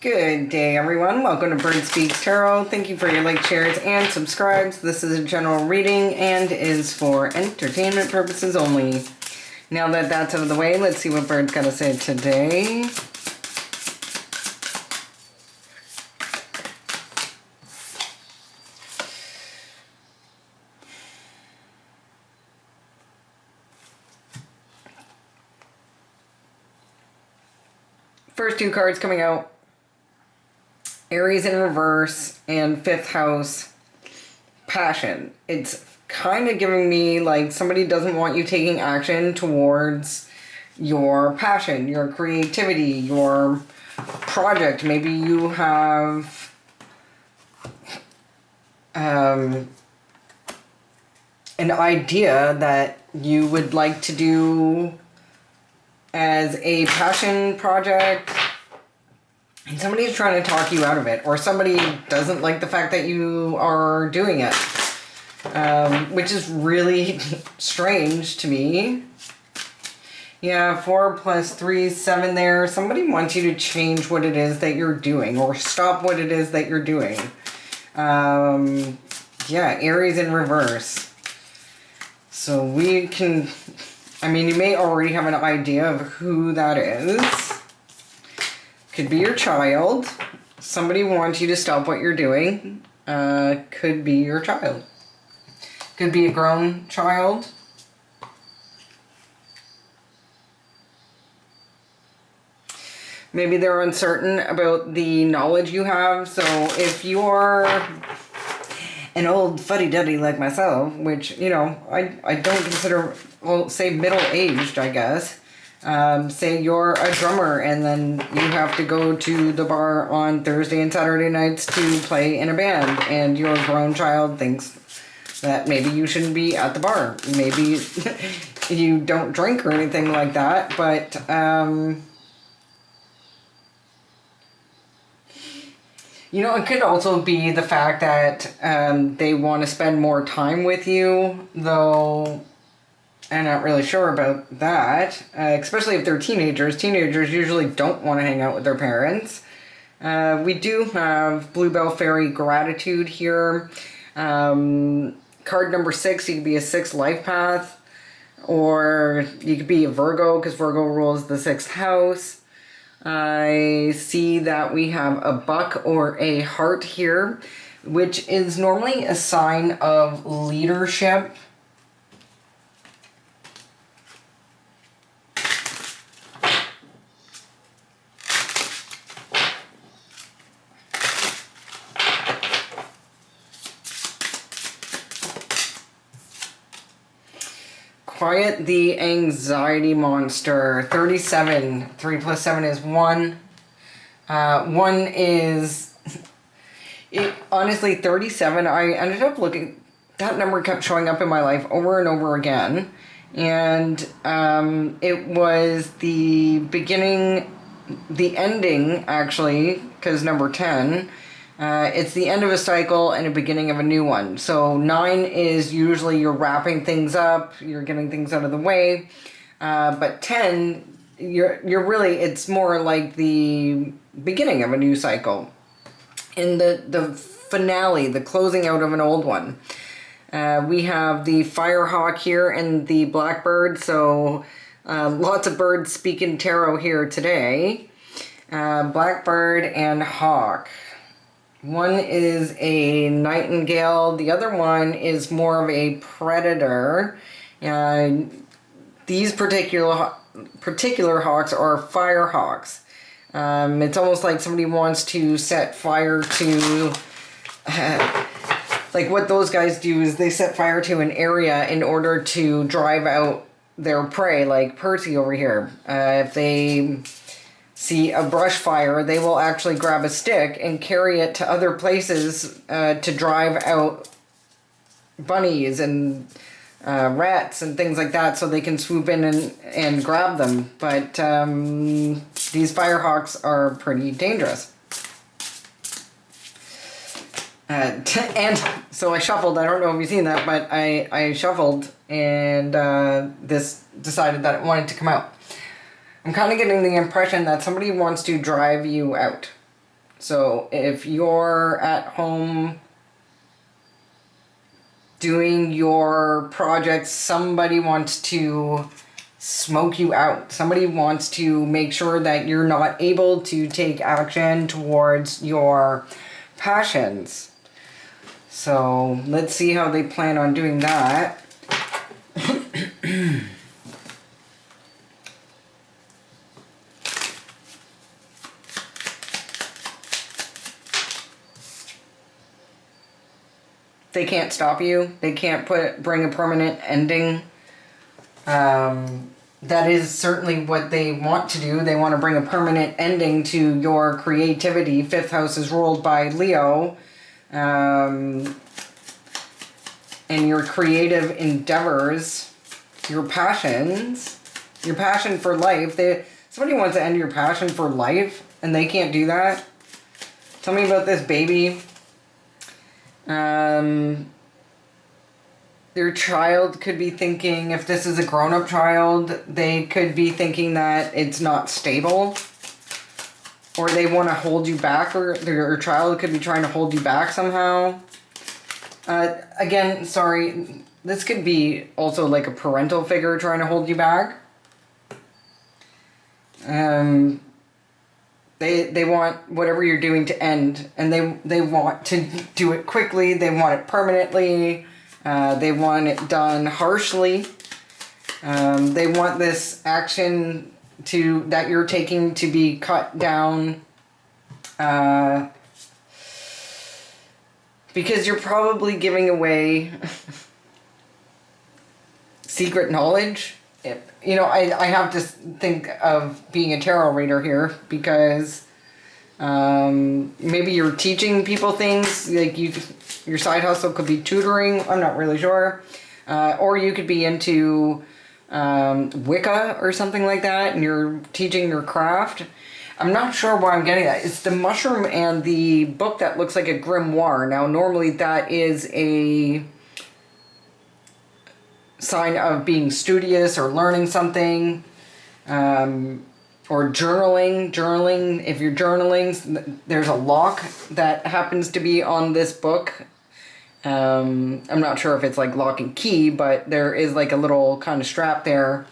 Good day, everyone. Welcome to Bird Speaks Tarot. Thank you for your likes, shares, and subscribes. This is a general reading and is for entertainment purposes only. Now that that's out of the way, let's see what Bird's got to say today. First two cards coming out. Aries in reverse and fifth house, passion. It's kind of giving me like somebody doesn't want you taking action towards your passion, your creativity, your project. Maybe you have an idea that you would like to do as a passion project, and somebody's trying to talk you out of it, or somebody doesn't like the fact that you are doing it, which is really strange to me. Yeah, 4 plus 3 is 7 there. Somebody wants you to change what it is that you're doing, or stop what it is that you're doing. Yeah, Aries in reverse. So we can, I mean, you may already have an idea of who that is. Could be your child. Somebody wants you to stop what you're doing. Could be your child. Could be a grown child. Maybe they're uncertain about the knowledge you have. So if you're an old fuddy-duddy like myself, which, you know, I don't consider, well, say middle-aged, I guess. Say you're a drummer and then you have to go to the bar on Thursday and Saturday nights to play in a band, and your grown child thinks that maybe you shouldn't be at the bar. Maybe you don't drink or anything like that, but you know, it could also be the fact that they want to spend more time with you, though I'm not really sure about that, especially if they're teenagers. Teenagers usually don't want to hang out with their parents. We do have Bluebell Fairy Gratitude here. Card number 6, you could be a 6th life path, or you could be a Virgo, because Virgo rules the 6th house. I see that we have a buck or a heart here, which is normally a sign of leadership. Quiet the anxiety monster. 37. 3 plus 7 is 1. 1 is... honestly, 37, I ended up looking... That number kept showing up in my life over and over again. And it was the beginning... The ending, actually, because number 10... it's the end of a cycle and a beginning of a new one. So 9 is usually you're wrapping things up, you're getting things out of the way. But 10, you're really, it's more like the beginning of a new cycle. In the finale, the closing out of an old one. We have the Firehawk here and the Blackbird. So lots of birds speaking tarot here today. Blackbird and Hawk. One is a nightingale. The other one is more of a predator. These particular hawks are fire hawks. It's almost like somebody wants to set fire to... like what those guys do is they set fire to an area in order to drive out their prey, like Percy over here. If they see a brush fire, they will actually grab a stick and carry it to other places to drive out bunnies and rats and things like that, so they can swoop in and grab them. But these firehawks are pretty dangerous. And so I shuffled. I don't know if you've seen that, but I shuffled, and this decided that it wanted to come out. I'm kind of getting the impression that somebody wants to drive you out. So if you're at home doing your projects, somebody wants to smoke you out. Somebody wants to make sure that you're not able to take action towards your passions. So let's see how they plan on doing that. They can't stop you. They can't bring a permanent ending. That is certainly what they want to do. They want to bring a permanent ending to your creativity. Fifth house is ruled by Leo. And your creative endeavors, your passions, your passion for life. Somebody wants to end your passion for life, and they can't do that. Tell me about this baby. Their child could be thinking, if this is a grown-up child, they could be thinking that it's not stable, or they want to hold you back, or your child could be trying to hold you back somehow. Again, sorry, this could be also like a parental figure trying to hold you back. They want whatever you're doing to end, and they want to do it quickly. They want it permanently. They want it done harshly. They want this action that you're taking to be cut down. Because you're probably giving away secret knowledge. You know, I have to think of being a tarot reader here, because maybe you're teaching people things, like your side hustle could be tutoring, I'm not really sure. Or you could be into Wicca or something like that, and you're teaching your craft. I'm not sure why I'm getting that. It's the mushroom and the book that looks like a grimoire. Now, normally that is a sign of being studious or learning something, or journaling. If you're journaling, there's a lock that happens to be on this book. I'm not sure if it's like lock and key, but there is like a little kind of strap there,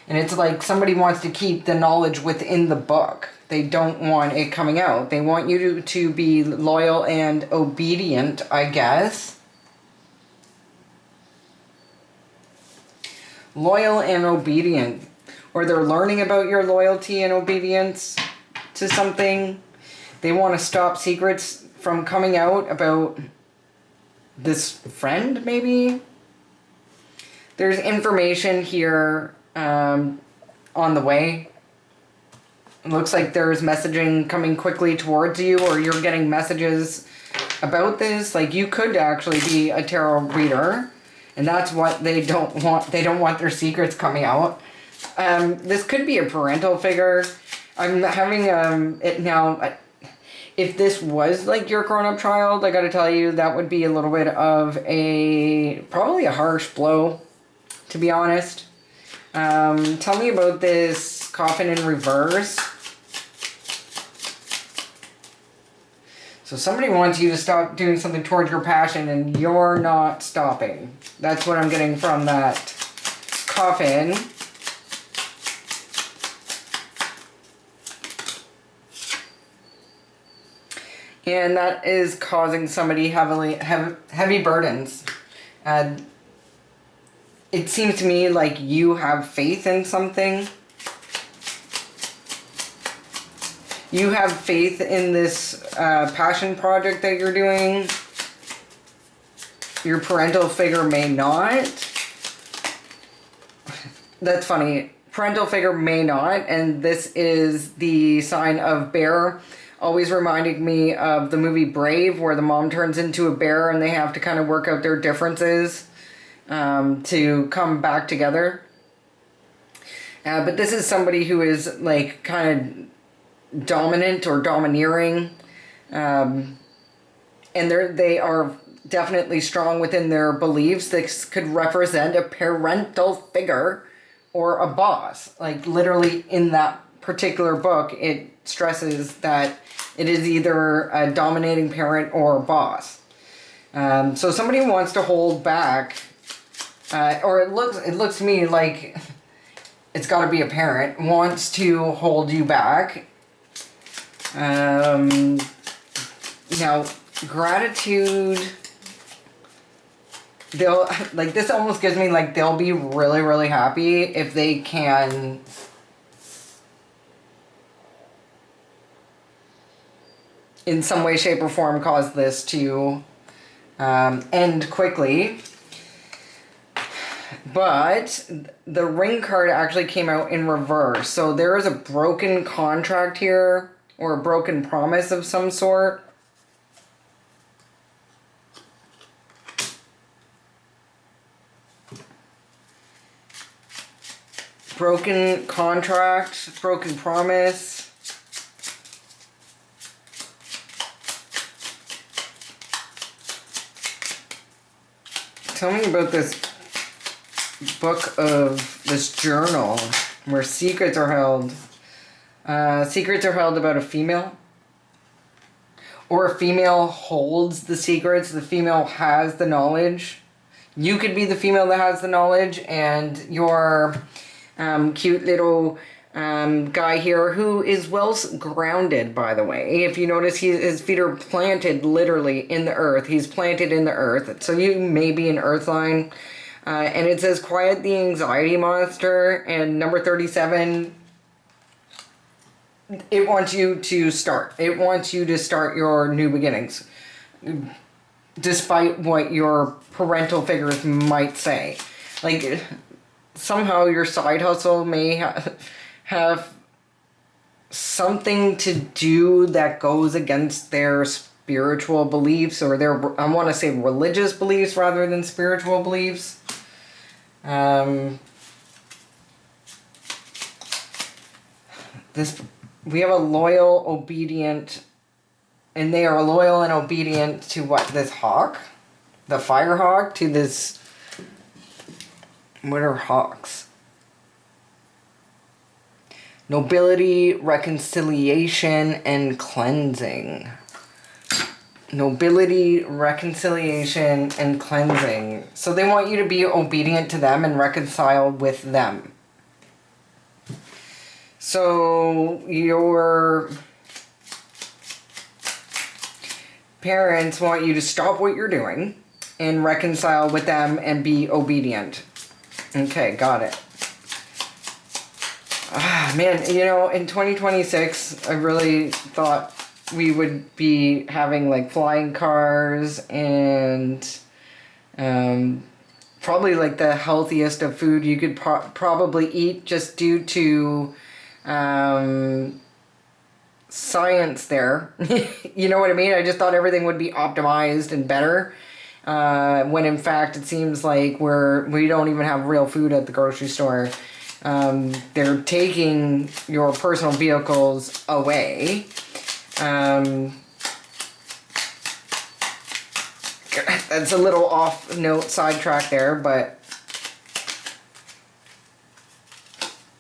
and it's like somebody wants to keep the knowledge within the book. They don't want it coming out. They want you to be loyal and obedient, I guess. Loyal and obedient. Or they're learning about your loyalty and obedience to something. They want to stop secrets from coming out about this friend, maybe. There's information here on the way. It looks like there's messaging coming quickly towards you, or you're getting messages about this. Like, you could actually be a tarot reader, and that's what they don't want. They don't want their secrets coming out. This could be a parental figure. I'm having it now. If this was like your grown-up child, I gotta tell you, that would be a little bit of probably a harsh blow, to be honest. Tell me about this coffin in reverse. So somebody wants you to stop doing something towards your passion, and you're not stopping. That's what I'm getting from that coffin. And that is causing somebody heavy burdens. It seems to me like you have faith in something. You have faith in this passion project that you're doing. Your parental figure may not. That's funny. Parental figure may not, and this is the sign of bear. Always reminding me of the movie Brave, where the mom turns into a bear and they have to kind of work out their differences to come back together. But this is somebody who is like kind of dominant or domineering, and they are definitely strong within their beliefs. This could represent a parental figure or a boss. Like, literally in that particular book, it stresses that It is either a dominating parent or a boss. So somebody wants to hold back, or it looks to me like it's got to be a parent wants to hold you back. Now, gratitude. They'll, like, this almost gives me like they'll be really, really happy if they can in some way, shape, or form cause this to end quickly. But the Ring card actually came out in reverse. So there is a broken contract here, or a broken promise of some sort. Broken contract, broken promise. Tell me about this book of this journal where secrets are held. Secrets are held about a female. Or a female holds the secrets. The female has the knowledge. You could be the female that has the knowledge, and your cute little guy here, who is well grounded, by the way. If you notice, his feet are planted literally in the earth. He's planted in the earth. So you may be an earth line. And it says, quiet the anxiety monster. And number 37, it wants you to start. It wants you to start your new beginnings. Despite what your parental figures might say. Like, somehow your side hustle may have something to do that goes against their spiritual beliefs, or their, I want to say religious beliefs rather than spiritual beliefs. We have a loyal, obedient, and they are loyal and obedient to what? This hawk? The fire hawk? To this... What are hawks? Nobility, reconciliation, and cleansing. Nobility, reconciliation, and cleansing. So they want you to be obedient to them and reconcile with them. So your parents want you to stop what you're doing and reconcile with them and be obedient. Okay, got it. Man, you know, in 2026, I really thought we would be having like flying cars and probably like the healthiest of food you could probably eat, just due to science there. You know what I mean? I just thought everything would be optimized and better. When in fact it seems like we don't even have real food at the grocery store. They're taking your personal vehicles away. That's a little off note, sidetrack there, but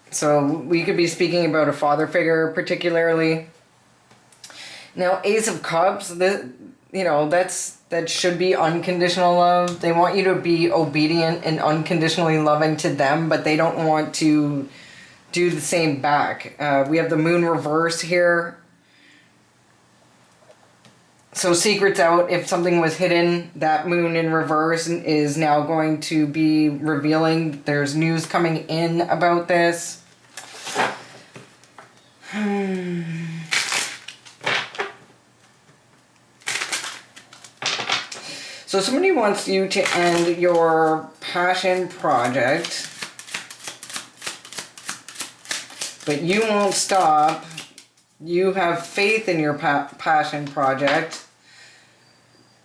so we could be speaking about a father figure particularly. Now, Ace of Cups, that should be unconditional love. They want you to be obedient and unconditionally loving to them, but they don't want to do the same back. We have the moon reverse here. So secrets out. If something was hidden, that moon in reverse is now going to be revealing. There's news coming in about this. So somebody wants you to end your passion project, but you won't stop. You have faith in your passion project.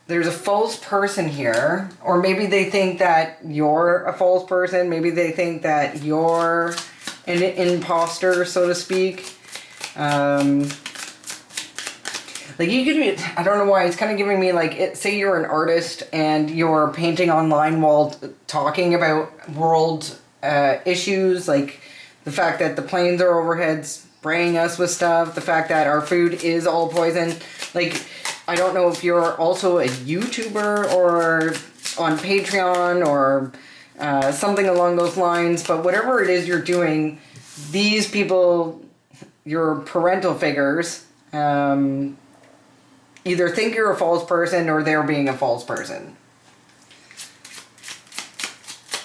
There's a false person here, or maybe they think that you're a false person. Maybe they think that you're an imposter, so to speak. Like, you could be, I don't know why, it's kind of giving me like, say you're an artist and you're painting online while talking about world issues, like the fact that the planes are overhead spraying us with stuff, the fact that our food is all poison. Like, I don't know if you're also a YouTuber or on Patreon or something along those lines, but whatever it is you're doing, these people, your parental figures, either think you're a false person or they're being a false person.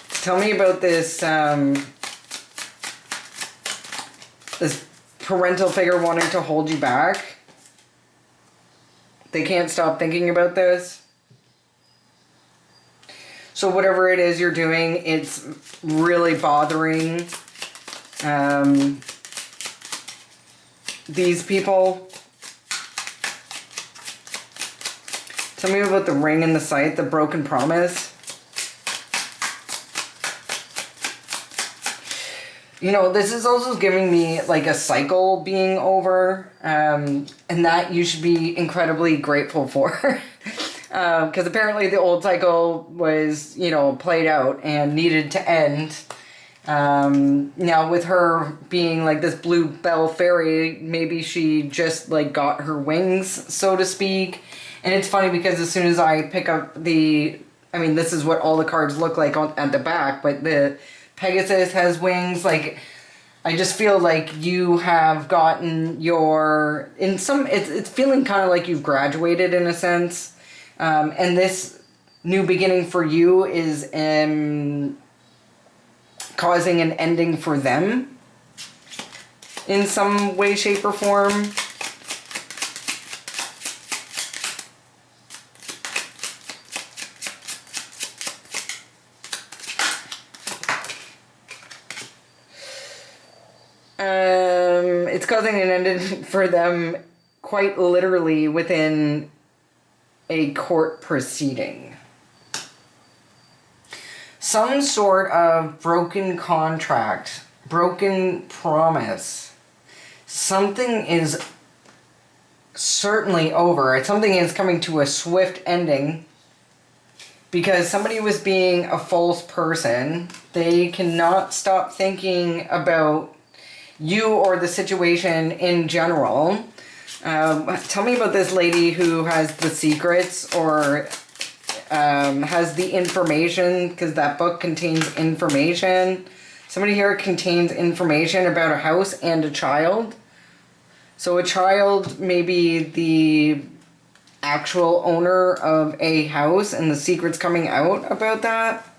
Tell me about this, this parental figure wanting to hold you back. They can't stop thinking about this. So whatever it is you're doing, it's really bothering these people. Tell me about the ring in the sight, the broken promise. You know, this is also giving me like a cycle being over, and that you should be incredibly grateful for. Because apparently the old cycle was, you know, played out and needed to end. Now with her being like this blue bell fairy, maybe she just like got her wings, so to speak. And it's funny because as soon as I pick up the, I mean, this is what all the cards look like at the back, but the Pegasus has wings. Like, I just feel like you have gotten your, in some, it's feeling kind of like you've graduated in a sense. And this new beginning for you is causing an ending for them in some way, shape, or form. It's causing an ending for them quite literally within a court proceeding. Some sort of broken contract, broken promise. Something is certainly over. Something is coming to a swift ending because somebody was being a false person. They cannot stop thinking about you or the situation in general. Tell me about this lady who has the secrets or has the information, because that book contains information. Somebody here contains information about a house and a child. So a child may be the actual owner of a house and the secret's coming out about that.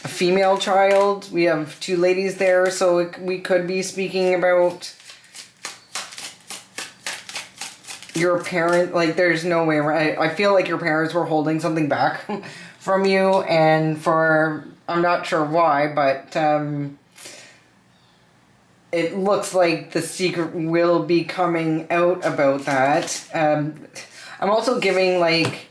A female child. We have two ladies there, so we could be speaking about your parent. Like, there's no way around. I feel like your parents were holding something back from you, and I'm not sure why, but it looks like the secret will be coming out about that. I'm also giving, like,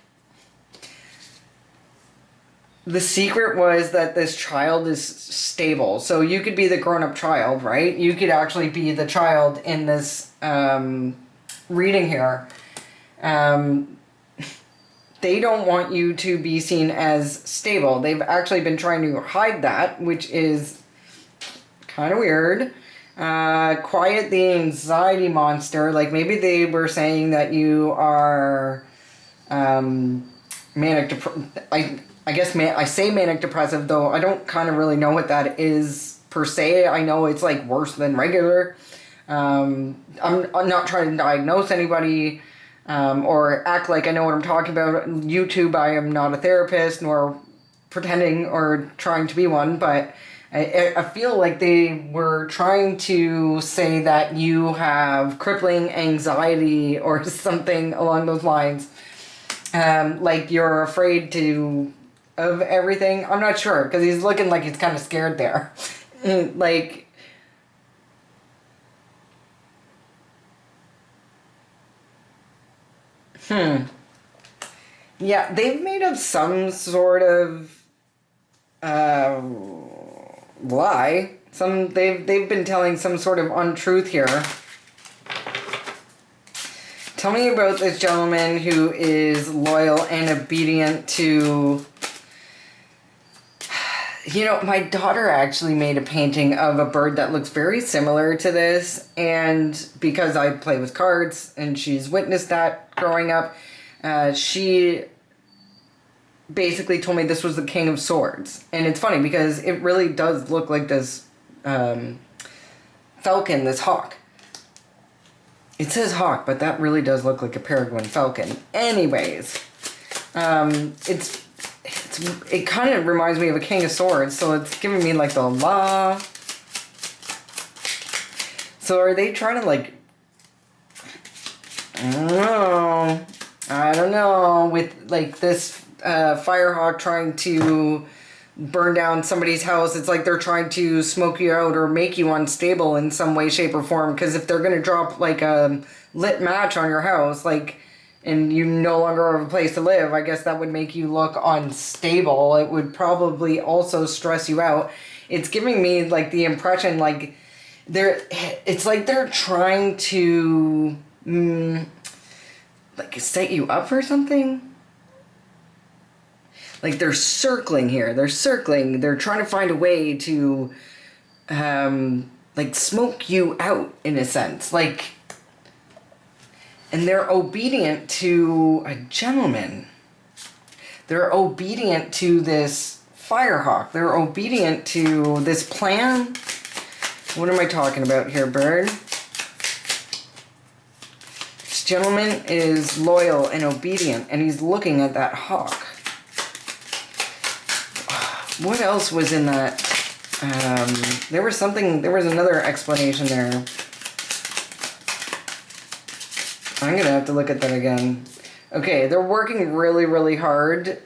the secret was that this child is stable. So you could be the grown-up child, right? You could actually be the child in this reading here. They don't want you to be seen as stable. They've actually been trying to hide that, which is kind of weird. Quiet the anxiety monster. Like, maybe they were saying that you are manic I guess I say manic depressive, though I don't kind of really know what that is per se. I know it's like worse than regular. I'm not trying to diagnose anybody or act like I know what I'm talking about. YouTube, I am not a therapist nor pretending or trying to be one, but I feel like they were trying to say that you have crippling anxiety or something along those lines. Like you're afraid of everything. I'm not sure, because he's looking like he's kind of scared there. Like, yeah, they've made up some sort of lie. They've been telling some sort of untruth here. Tell me about this gentleman who is loyal and obedient to... You know, my daughter actually made a painting of a bird that looks very similar to this, and because I play with cards and she's witnessed that growing up, she basically told me this was the King of Swords. And it's funny because it really does look like this falcon, this hawk. It says hawk, but that really does look like a peregrine falcon. Anyways, it kind of reminds me of a King of Swords, so it's giving me like the la. So are they trying to like, I don't know, with like this Firehawk trying to burn down somebody's house, it's like they're trying to smoke you out or make you unstable in some way, shape, or form, because if they're going to drop like a lit match on your house, like, and you no longer have a place to live, I guess that would make you look unstable. It would probably also stress you out. It's giving me like the impression like it's like they're trying to like set you up for something. Like they're circling here. They're circling. They're trying to find a way to like smoke you out in a sense. Like, and they're obedient to a gentleman. They're obedient to this Firehawk. They're obedient to this plan. What am I talking about here, bird? This gentleman is loyal and obedient, and he's looking at that hawk. What else was in that? There was another explanation there. I'm going to have to look at that again. Okay, they're working really, really hard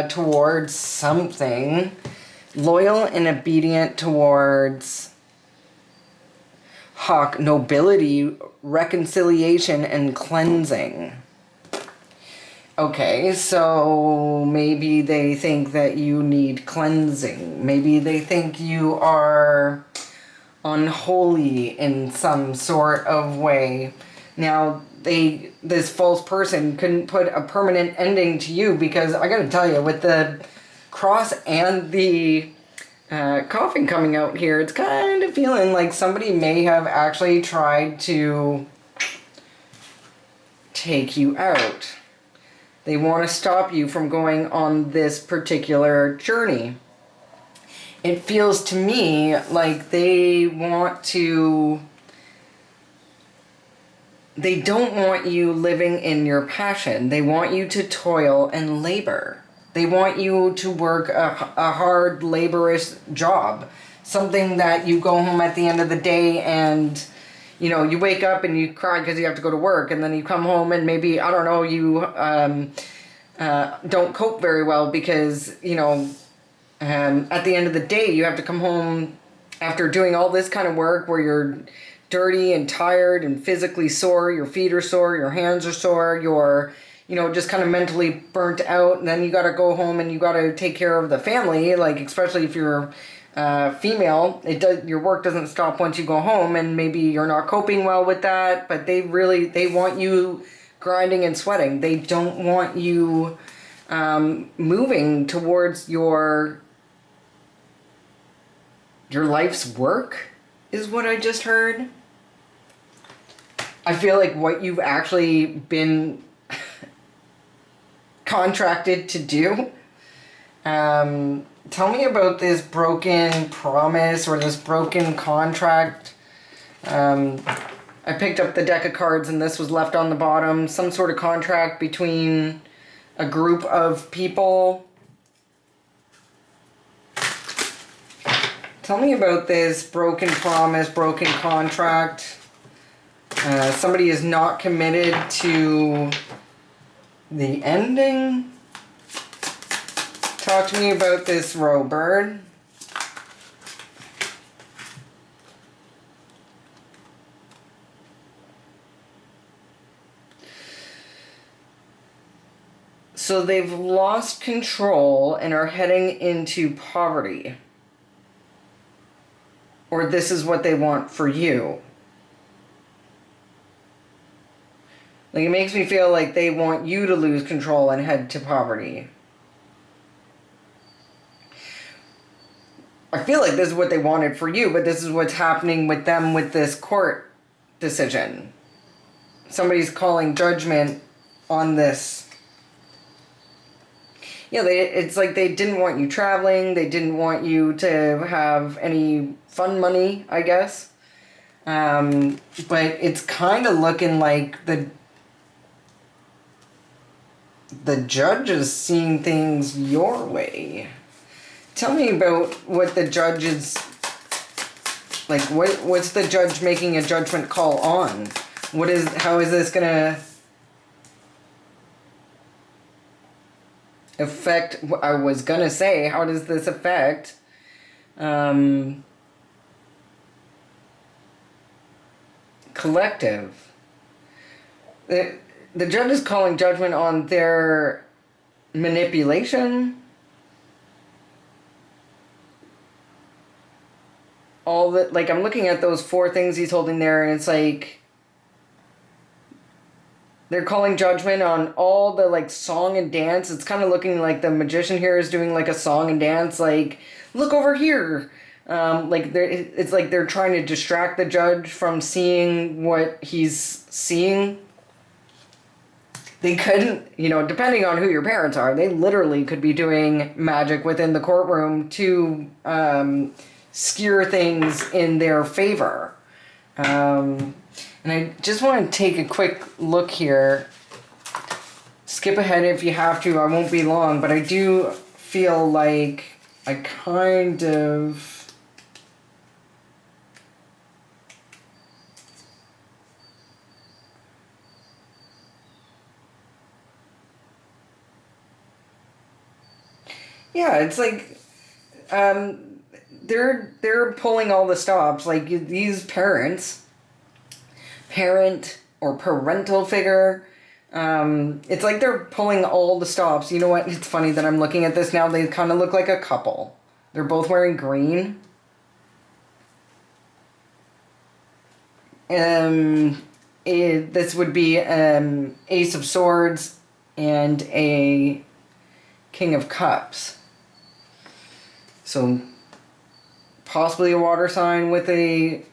towards something. Loyal and obedient towards hawk, nobility, reconciliation, and cleansing. Okay, so maybe they think that you need cleansing. Maybe they think you are unholy in some sort of way. Now, this false person couldn't put a permanent ending to you because I gotta tell you, with the cross and the coughing coming out here, it's kind of feeling like somebody may have actually tried to take you out. They want to stop you from going on this particular journey. It feels to me like they don't want you living in your passion. They want you to toil and labor. They want you to work a hard, laborious job. Something that you go home at the end of the day and, you know, you wake up and you cry because you have to go to work, and then you come home and maybe, I don't know, you don't cope very well because, you know, at the end of the day you have to come home after doing all this kind of work where you're dirty and tired and physically sore, your feet are sore, your hands are sore, you're, you know, just kind of mentally burnt out, and then you got to go home and you got to take care of the family, like especially if you're female, your work doesn't stop once you go home, and maybe you're not coping well with that, but they want you grinding and sweating. They don't want you moving towards your life's work, is what I just heard. I feel like what you've actually been contracted to do. Tell me about this broken promise or this broken contract. I picked up the deck of cards and this was left on the bottom. Some sort of contract between a group of people. Tell me about this broken promise, broken contract. Somebody is not committed to the ending. Talk to me about this roe bird. So they've lost control and are heading into poverty. Or this is what they want for you. Like, it makes me feel like they want you to lose control and head to poverty. I feel like this is what they wanted for you, but this is what's happening with them with this court decision. Somebody's calling judgment on this. Yeah, it's like they didn't want you traveling. They didn't want you to have any fun money, I guess. But it's kind of looking like the judge is seeing things your way. Tell me about what the judge is, like, what's the judge making a judgment call on? How is this gonna affect, I was gonna say, how does this affect, collective? The judge is calling judgment on their manipulation. All the, like, I'm looking at those 4 things he's holding there, and it's like they're calling judgment on all the, like, song and dance. It's kind of looking like the magician here is doing, like, a song and dance, like, look over here. It's like they're trying to distract the judge from seeing what he's seeing. They couldn't, depending on who your parents are, they literally could be doing magic within the courtroom to skewer things in their favor. And I just want to take a quick look here. Skip ahead if you have to, I won't be long, but I do feel like I kind of... Yeah, it's like they're pulling all the stops. Like, these parent or parental figure, it's like they're pulling all the stops. You know what? It's funny that I'm looking at this now. They kind of look like a couple. They're both wearing green. This would be Ace of Swords and a King of Cups. So possibly a water sign with a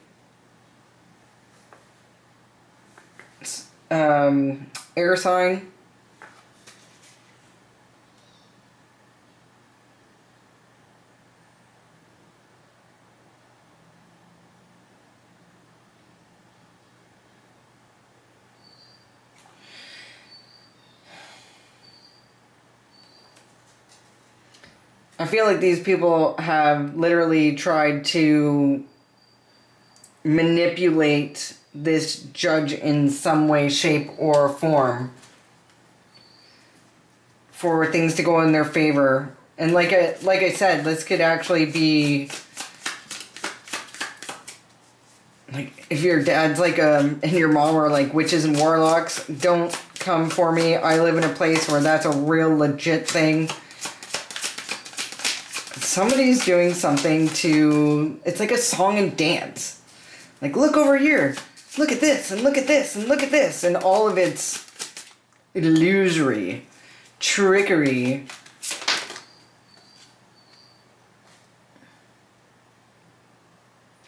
air sign. I feel like these people have literally tried to manipulate this judge in some way, shape, or form for things to go in their favor. And like I said, this could actually be like, if your dad's like and your mom are like witches and warlocks, don't come for me. I live in a place where that's a real legit thing. Somebody's doing something to... It's like a song and dance. Like, look over here. Look at this, and look at this, and look at this. And all of it's illusory. Trickery.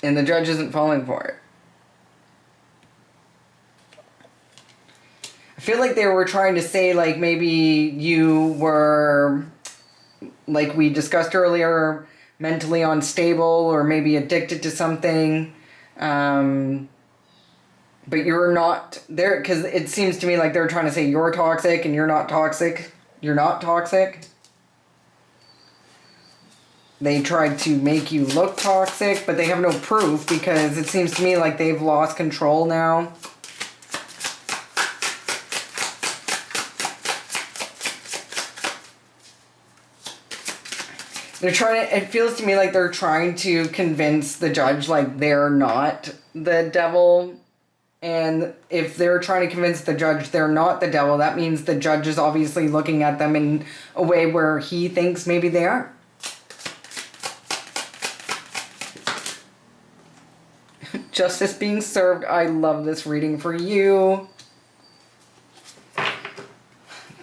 And the judge isn't falling for it. I feel like they were trying to say, like, maybe you were... like we discussed earlier, mentally unstable or maybe addicted to something. But you're not there, because it seems to me like they're trying to say you're toxic and you're not toxic. You're not toxic. They tried to make you look toxic, but they have no proof, because it seems to me like they've lost control now. They're trying to, it feels to me like they're trying to convince the judge like they're not the devil. And if they're trying to convince the judge they're not the devil, that means the judge is obviously looking at them in a way where he thinks maybe they are. Justice being served. I love this reading for you.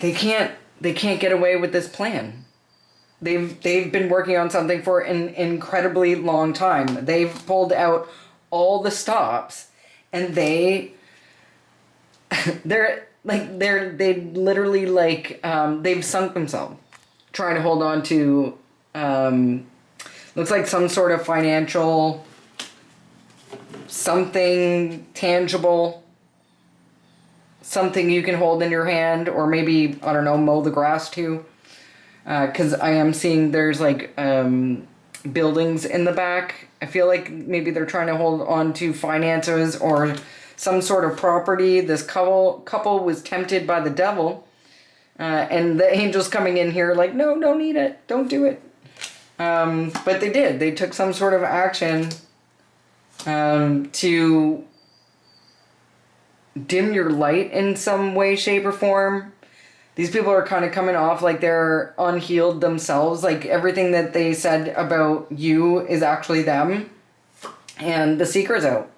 They can't get away with this plan. they've been working on something for an incredibly long time. They've pulled out all the stops, and they literally they've sunk themselves trying to hold on to looks like some sort of financial something tangible, something you can hold in your hand, or maybe, I don't know, mow the grass too. Because I am seeing there's buildings in the back. I feel like maybe they're trying to hold on to finances or some sort of property. This couple was tempted by the devil, and the angel's coming in here like, no, don't eat it, don't do it. But they did. They took some sort of action to dim your light in some way, shape, or form. These people are kind of coming off like they're unhealed themselves. Like everything that they said about you is actually them. And the secret's out.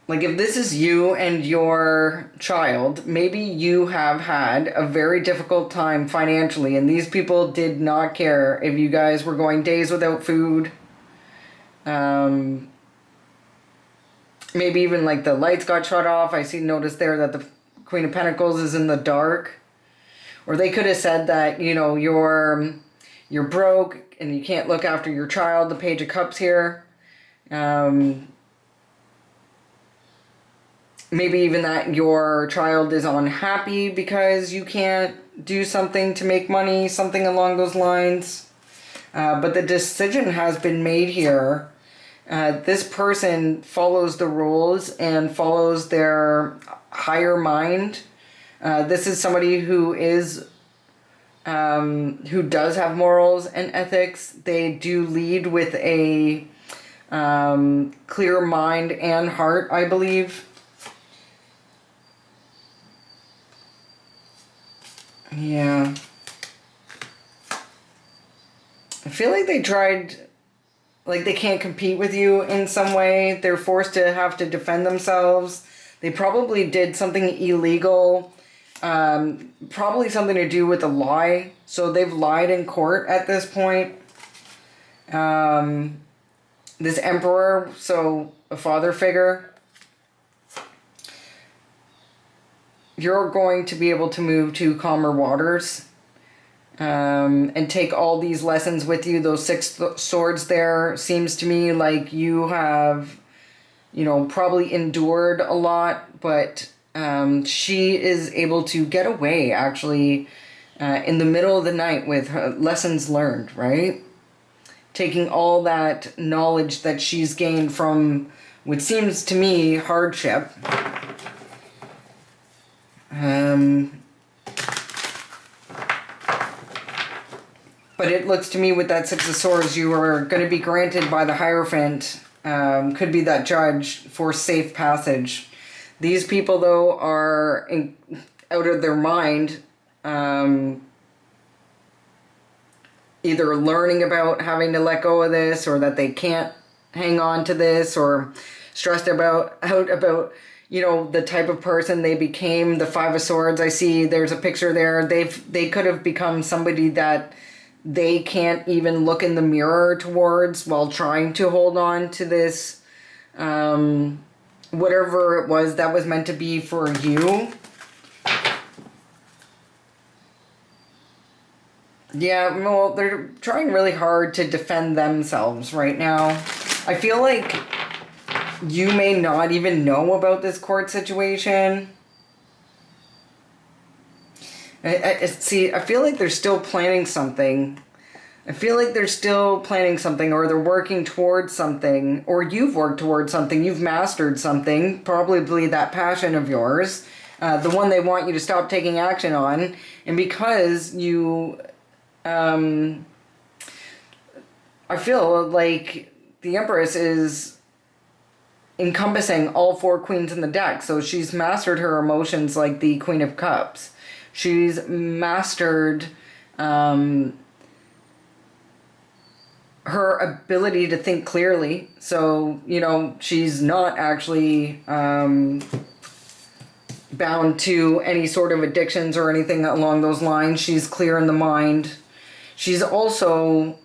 Like if this is you and your child, maybe you have had a very difficult time financially, and these people did not care if you guys were going days without food. Maybe even like the lights got shut off. Notice there that the Queen of Pentacles is in the dark. Or they could have said that, you're broke and you can't look after your child. The Page of Cups here. Maybe even that your child is unhappy because you can't do something to make money, something along those lines. But the decision has been made here. This person follows the rules and follows their higher mind. This is somebody who does have morals and ethics. They do lead with a clear mind and heart, I believe. Yeah. I feel like they tried, like they can't compete with you in some way. They're forced to have to defend themselves. They probably did something illegal, probably something to do with a lie. So they've lied in court at this point. This emperor, so a father figure. You're going to be able to move to calmer waters and take all these lessons with you. Those 6 swords there seems to me like you have, probably endured a lot, but she is able to get away actually in the middle of the night with her lessons learned, right? Taking all that knowledge that she's gained from what seems to me hardship. But it looks to me with that 6 of Swords, you are going to be granted by the Hierophant, could be that judge, for safe passage. These people, though, are out of their mind, either learning about having to let go of this, or that they can't hang on to this, or stressed out about the type of person they became. The 5 of Swords, I see there's a picture there. They could have become somebody that they can't even look in the mirror towards while trying to hold on to this, whatever it was that was meant to be for you. Yeah, well, they're trying really hard to defend themselves right now. I feel like you may not even know about this court situation. I feel like they're still planning something. Or they're working towards something, or you've worked towards something, you've mastered something, probably that passion of yours, the one they want you to stop taking action on, and because you, I feel like the Empress is encompassing all 4 queens in the deck, so she's mastered her emotions like the Queen of Cups. She's mastered her ability to think clearly. So, she's not actually bound to any sort of addictions or anything along those lines. She's clear in the mind. She's also,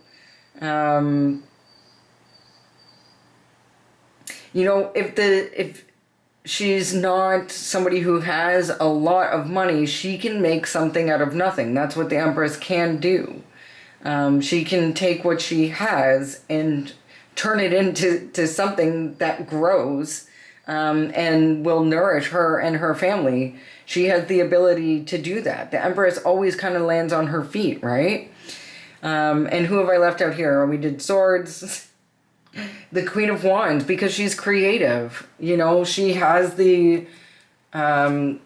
you know, if she's not somebody who has a lot of money, she can make something out of nothing. That's what the Empress can do. She can take what she has and turn it into something that grows, and will nourish her and her family. She has the ability to do that. The Empress always kind of lands on her feet, right? And who have I left out here? We did Swords. The Queen of Wands, because she's creative. You know, she has the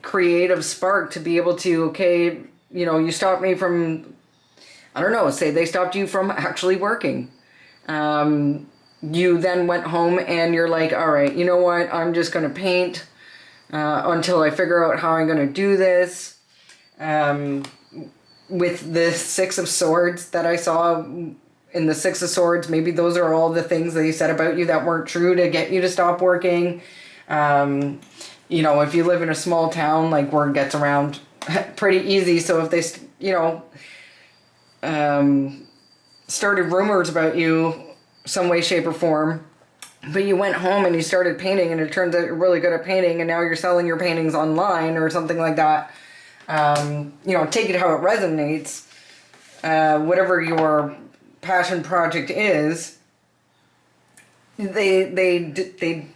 creative spark to be able to, okay, you know, you stopped me from, I don't know, say they stopped you from actually working. You then went home and you're like, all right, you know what? I'm just going to paint until I figure out how I'm going to do this. With the Six of Swords that I saw in the Six of Swords, maybe those are all the things they said about you that weren't true to get you to stop working. You know, if you live in a small town, like, word gets around pretty easy. So if they, you know, started rumors about you some way, shape, or form, but you went home and you started painting and it turns out you're really good at painting and now you're selling your paintings online or something like that. You know, take it how it resonates. Whatever your passion project is, they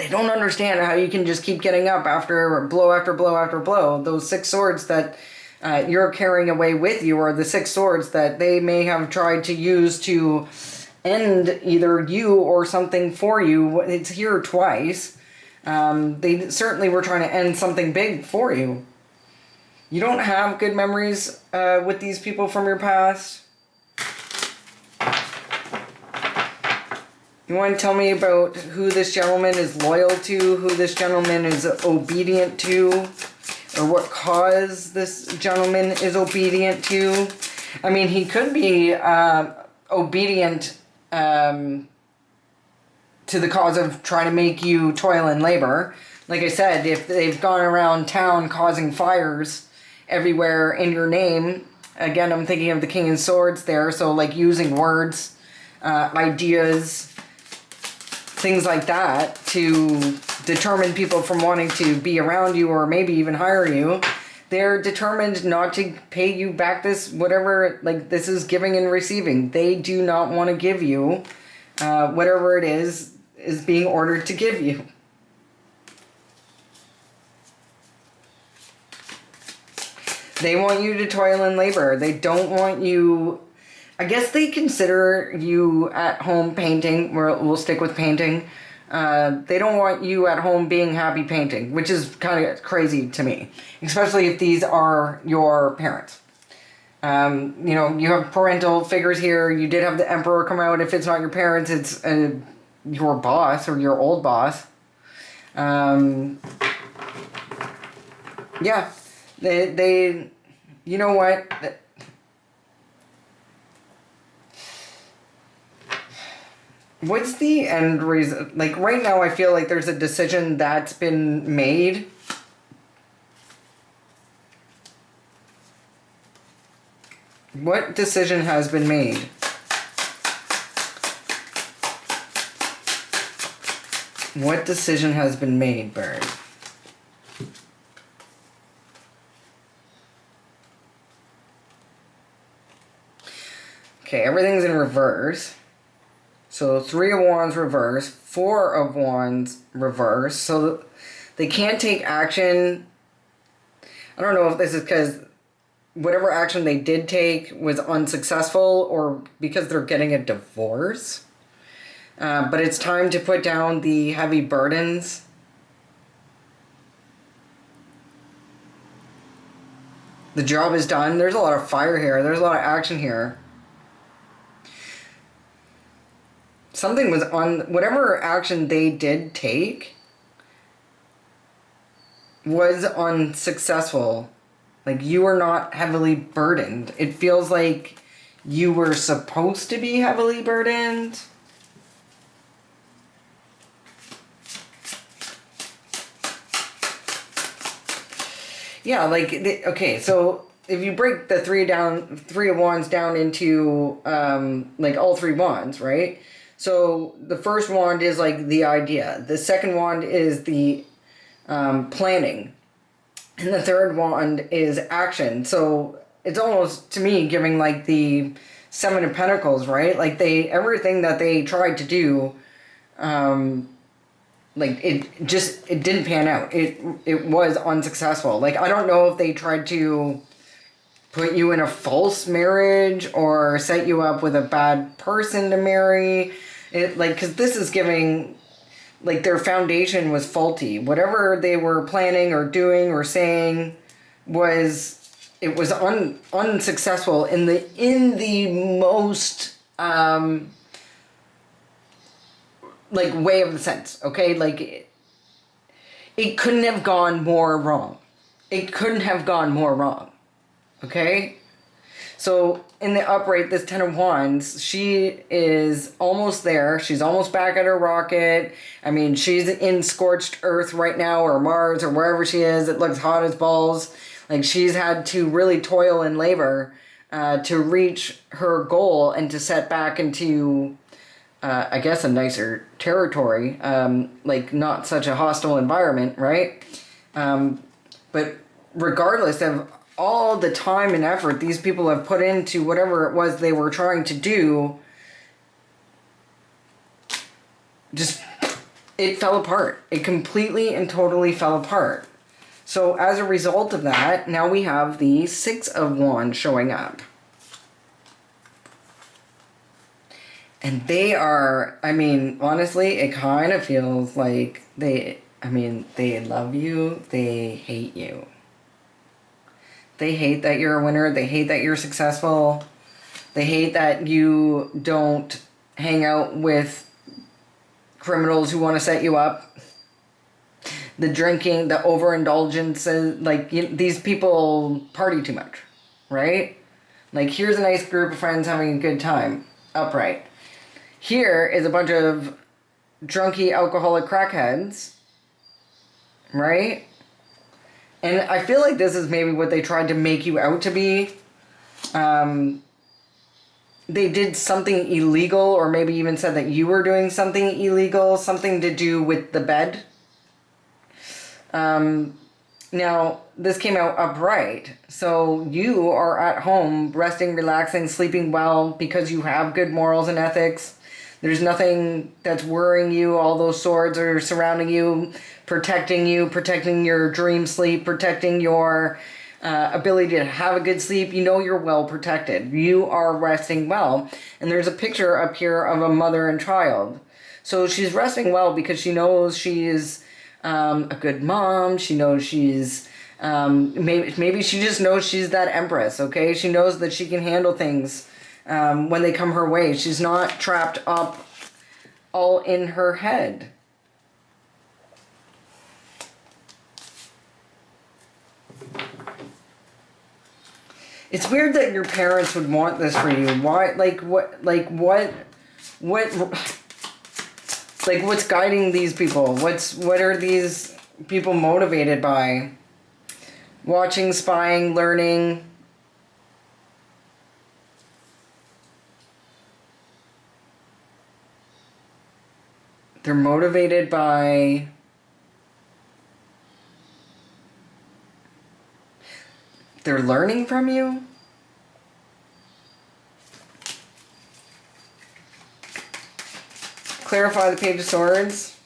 don't understand how you can just keep getting up after blow after blow after blow. Those Six Swords that you're carrying away with you are the Six Swords that they may have tried to use to end either you or something for you. It's here twice. They certainly were trying to end something big for you. You don't have good memories with these people from your past. You want to tell me about who this gentleman is loyal to, who this gentleman is obedient to, or what cause this gentleman is obedient to? I mean, he could be obedient to the cause of trying to make you toil and labor. Like I said, if they've gone around town causing fires everywhere in your name, again, I'm thinking of the King of Swords there, so like using words, ideas, things like that to determine people from wanting to be around you or maybe even hire you. They're determined not to pay you back this, whatever, like, this is giving and receiving. They do not want to give you whatever it is being ordered to give you. They want you to toil and labor. They don't want you, I guess they consider you at home painting. We'll stick with painting. They don't want you at home being happy painting, which is kind of crazy to me, especially if these are your parents. You know, you have parental figures here. You did have the Emperor come out. If it's not your parents, it's your boss or your old boss. Yeah, they, you know what? What's the end reason? Like, right now, I feel like there's a decision that's been made. What decision has been made? What decision has been made, Bird? Okay, everything's in reverse. So 3 of Wands reverse, 4 of Wands reverse. So they can't take action. I don't know if this is because whatever action they did take was unsuccessful or because they're getting a divorce. But it's time to put down the heavy burdens. The job is done. There's a lot of fire here. There's a lot of action here. Something was on, whatever action they did take was unsuccessful. Like, you were not heavily burdened. It feels like you were supposed to be heavily burdened. Yeah, like okay, so if you break the three of wands down into like all three wands, right? So the first wand is like the idea. The second wand is the planning, and the third wand is action. So it's almost to me giving like the Seven of Pentacles, right? Like everything that they tried to do, like it didn't pan out. It was unsuccessful. Like I don't know if they tried to put you in a false marriage or set you up with a bad person to marry. It like because this is giving like their foundation was faulty. Whatever they were planning or doing or saying was unsuccessful in the most like way of the sense. Okay, like it couldn't have gone more wrong. It couldn't have gone more wrong. Okay? So in the upright, this Ten of Wands, she is almost there. She's almost back at her rocket. I mean, she's in scorched earth right now, or Mars, or wherever she is. It looks hot as balls. Like she's had to really toil and labor to reach her goal and to set back into, I guess, a nicer territory. Like not such a hostile environment, right? But regardless of all the time and effort these people have put into whatever it was they were trying to do, just it fell apart. It completely and totally fell apart. So as a result of that, now we have the Six of Wands showing up. And they are, I mean, honestly, it kind of feels like they love you, they hate you. They hate that you're a winner. They hate that you're successful. They hate that you don't hang out with criminals who want to set you up. The drinking, the overindulgence, like these people party too much, right? Like here's a nice group of friends having a good time, upright. Here is a bunch of drunky, alcoholic crackheads, right? And I feel like this is maybe what they tried to make you out to be. They did something illegal, or maybe even said that you were doing something illegal, something to do with the bed. Now, this came out upright. So you are at home, resting, relaxing, sleeping well because you have good morals and ethics. There's nothing that's worrying you. All those swords are surrounding you, protecting your dream sleep, protecting your ability to have a good sleep. You know you're well protected. You are resting well. And there's a picture up here of a mother and child. So she's resting well because she knows she's a good mom. She knows she's maybe she just knows she's that empress. Okay, she knows that she can handle things when they come her way. She's not trapped up all in her head. It's weird that your parents would want this for you. Why? Like what's guiding these people? What are these people motivated by? Watching, spying, learning. They're motivated by they're learning from you. Clarify the Page of Swords.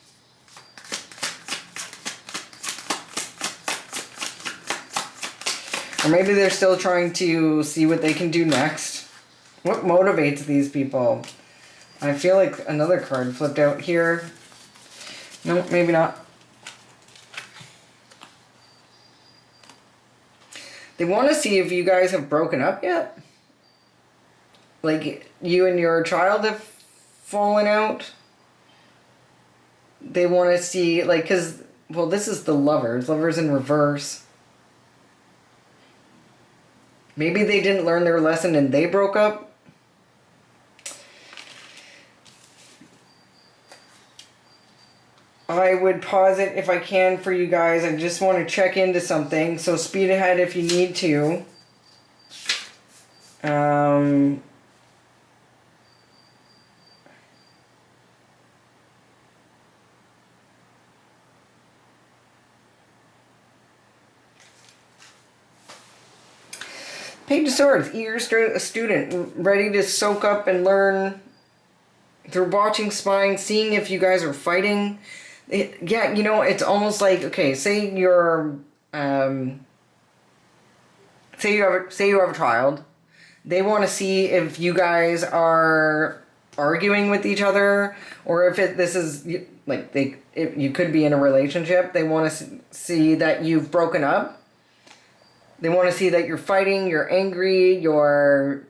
Or maybe they're still trying to see what they can do next. What motivates these people? I feel like another card flipped out here. No, maybe not. They want to see if you guys have broken up yet. Like, you and your child have fallen out. They want to see, like, because, well, this is the Lovers. Lovers in reverse. Maybe they didn't learn their lesson and they broke up. I would pause it if I can for you guys. I just want to check into something. So speed ahead if you need to. Page of Swords, eager student, ready to soak up and learn through watching, spying, seeing if you guys are fighting. Yeah, you know, it's almost like, okay, say you're, say you have a child. They want to see if you guys are arguing with each other, or if this is like you could be in a relationship. They want to see that you've broken up. They want to see that you're fighting, you're angry, you're,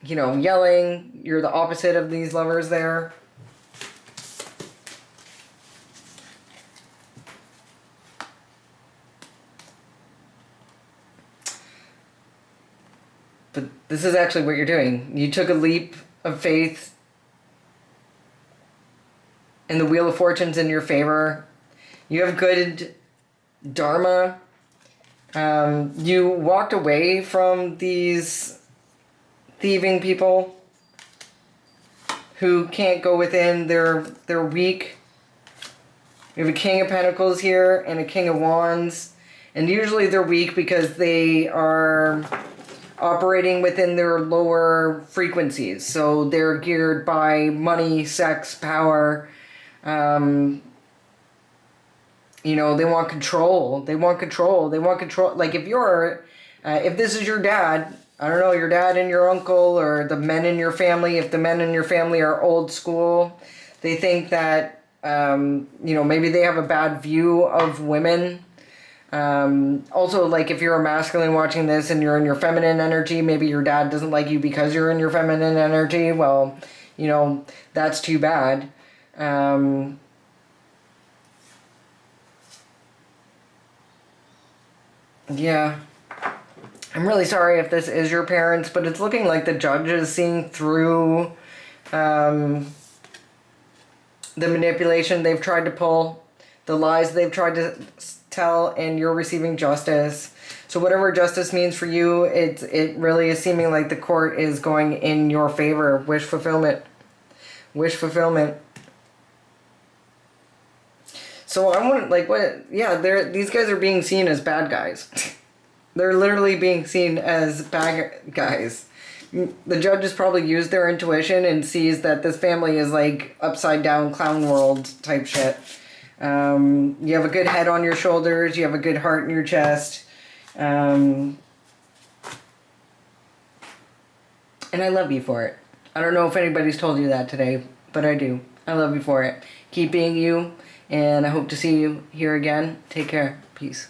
you know, yelling. You're the opposite of these lovers there. But this is actually what you're doing. You took a leap of faith, and the Wheel of Fortune's in your favor. You have good dharma. You walked away from these thieving people who can't go within. They're weak. We have a King of Pentacles here and a King of Wands. And usually they're weak because they are operating within their lower frequencies. So they're geared by money, sex, power. You know, they want control. They want control. They want control. Like if this is your dad, I don't know, your dad and your uncle or the men in your family, if the men in your family are old school, they think that, you know, maybe they have a bad view of women. Also, like if you're a masculine watching this and you're in your feminine energy, maybe your dad doesn't like you because you're in your feminine energy. Well, you know, that's too bad. Yeah. I'm really sorry if this is your parents, but it's looking like the judge is seeing through the manipulation they've tried to pull, the lies they've tried to tell, and you're receiving justice. So whatever justice means for you, it really is seeming like the court is going in your favor. Wish fulfillment. Wish fulfillment. So I want, like, what? Yeah, these guys are being seen as bad guys. They're literally being seen as bad guys. The judge has probably used their intuition and sees that this family is like upside down clown world type shit. You have a good head on your shoulders. You have a good heart in your chest. And I love you for it. I don't know if anybody's told you that today, but I do. I love you for it. Keep being you, and I hope to see you here again. Take care. Peace.